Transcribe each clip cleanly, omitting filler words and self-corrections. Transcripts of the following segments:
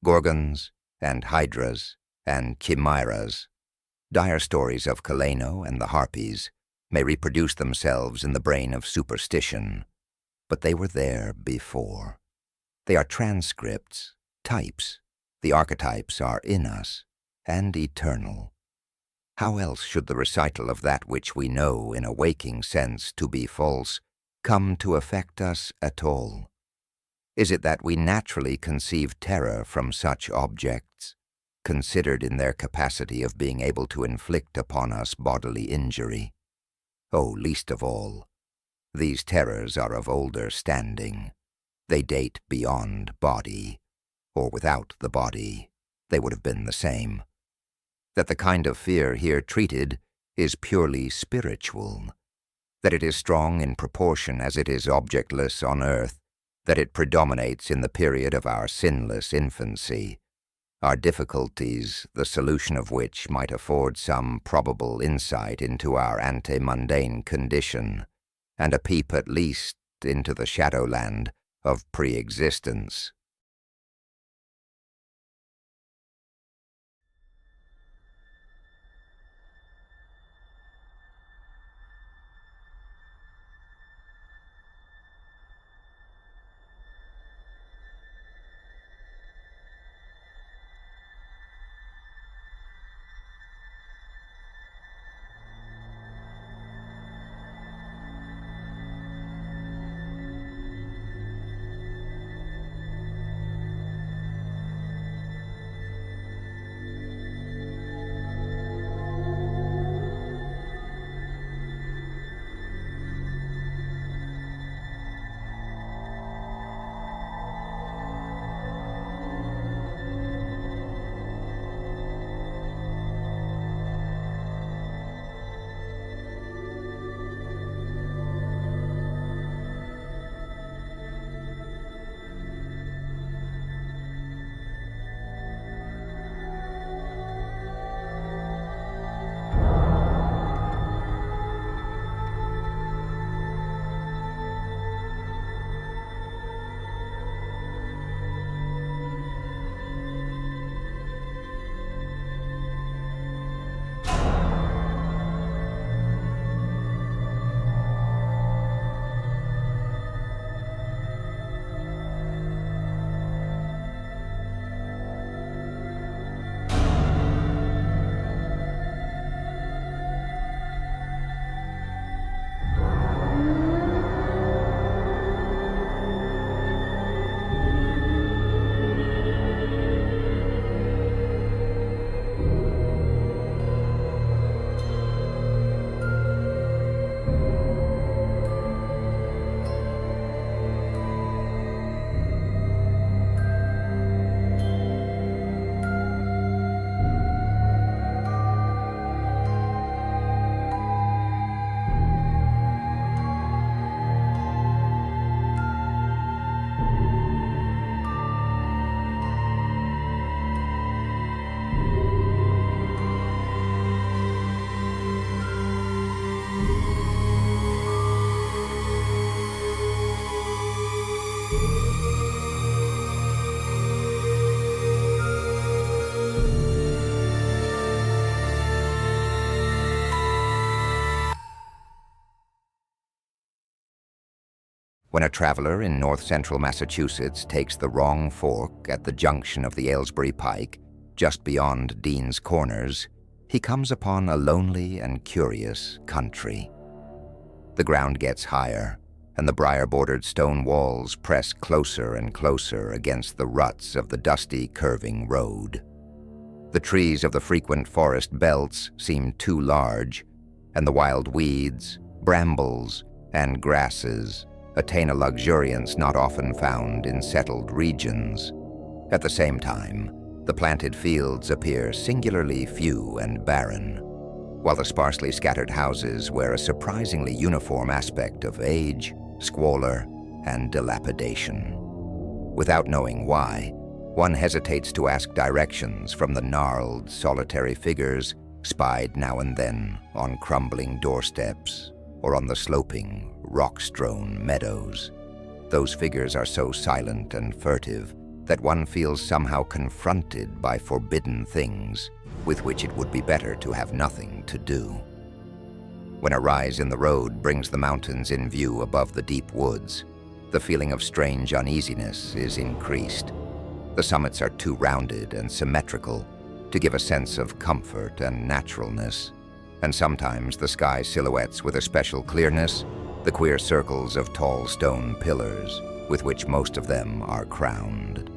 Gorgons and hydras and chimeras. Dire stories of Kaleno and the Harpies may reproduce themselves in the brain of superstition, but they were there before. They are transcripts, types. The archetypes are in us and eternal. How else should the recital of that which we know in a waking sense to be false come to affect us at all? Is it that we naturally conceive terror from such objects, considered in their capacity of being able to inflict upon us bodily injury? Oh, least of all, these terrors are of older standing. They date beyond body, or without the body, they would have been the same. That the kind of fear here treated is purely spiritual, that it is strong in proportion as it is objectless on earth, that it predominates in the period of our sinless infancy, our difficulties, the solution of which might afford some probable insight into our ante-mundane condition, and a peep at least into the shadowland of pre-existence. When a traveler in north-central Massachusetts takes the wrong fork at the junction of the Aylesbury Pike, just beyond Dean's Corners, he comes upon a lonely and curious country. The ground gets higher, and the briar-bordered stone walls press closer and closer against the ruts of the dusty, curving road. The trees of the frequent forest belts seem too large, and the wild weeds, brambles, and grasses attain a luxuriance not often found in settled regions. At the same time, the planted fields appear singularly few and barren, while the sparsely scattered houses wear a surprisingly uniform aspect of age, squalor, and dilapidation. Without knowing why, one hesitates to ask directions from the gnarled, solitary figures spied now and then on crumbling doorsteps or on the sloping, rock-strewn meadows. Those figures are so silent and furtive that one feels somehow confronted by forbidden things with which it would be better to have nothing to do. When a rise in the road brings the mountains in view above the deep woods, the feeling of strange uneasiness is increased. The summits are too rounded and symmetrical to give a sense of comfort and naturalness, and sometimes the sky silhouettes with a special clearness the queer circles of tall stone pillars with which most of them are crowned.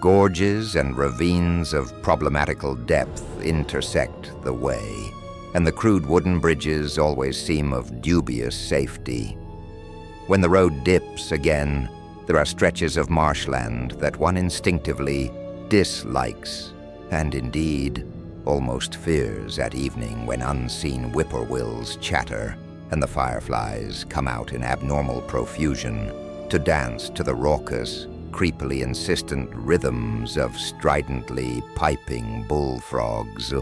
Gorges and ravines of problematical depth intersect the way, and the crude wooden bridges always seem of dubious safety. When the road dips again, there are stretches of marshland that one instinctively dislikes, and indeed almost fears at evening when unseen whippoorwills chatter and the fireflies come out in abnormal profusion to dance to the raucous, creepily insistent rhythms of stridently piping bullfrogs.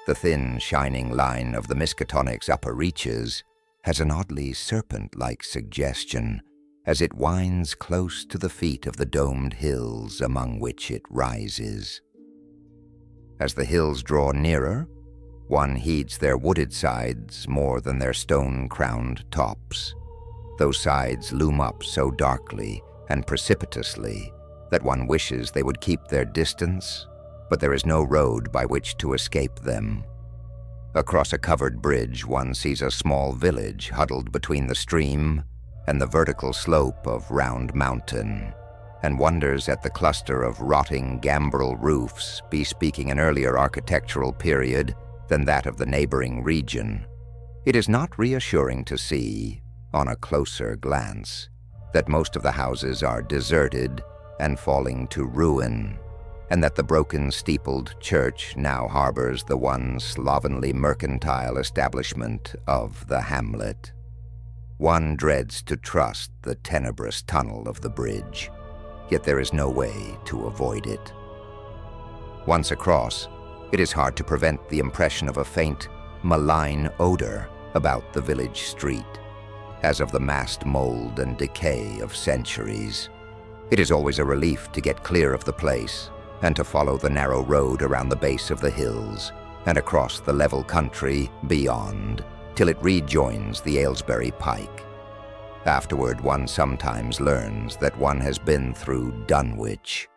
The thin, shining line of the Miskatonic's upper reaches has an oddly serpent-like suggestion as it winds close to the feet of the domed hills among which it rises. As the hills draw nearer, one heeds their wooded sides more than their stone-crowned tops. Those sides loom up so darkly and precipitously that one wishes they would keep their distance, but there is no road by which to escape them. Across a covered bridge, one sees a small village huddled between the stream and the vertical slope of Round Mountain, and wonders at the cluster of rotting gambrel roofs bespeaking an earlier architectural period than that of the neighboring region. It is not reassuring to see, on a closer glance, that most of the houses are deserted and falling to ruin, and that the broken steepled church now harbors the one slovenly mercantile establishment of the hamlet. One dreads to trust the tenebrous tunnel of the bridge, yet there is no way to avoid it. Once across, it is hard to prevent the impression of a faint, malign odor about the village street, as of the massed mold and decay of centuries. It is always a relief to get clear of the place and to follow the narrow road around the base of the hills and across the level country beyond till it rejoins the Aylesbury Pike. Afterward, one sometimes learns that one has been through Dunwich,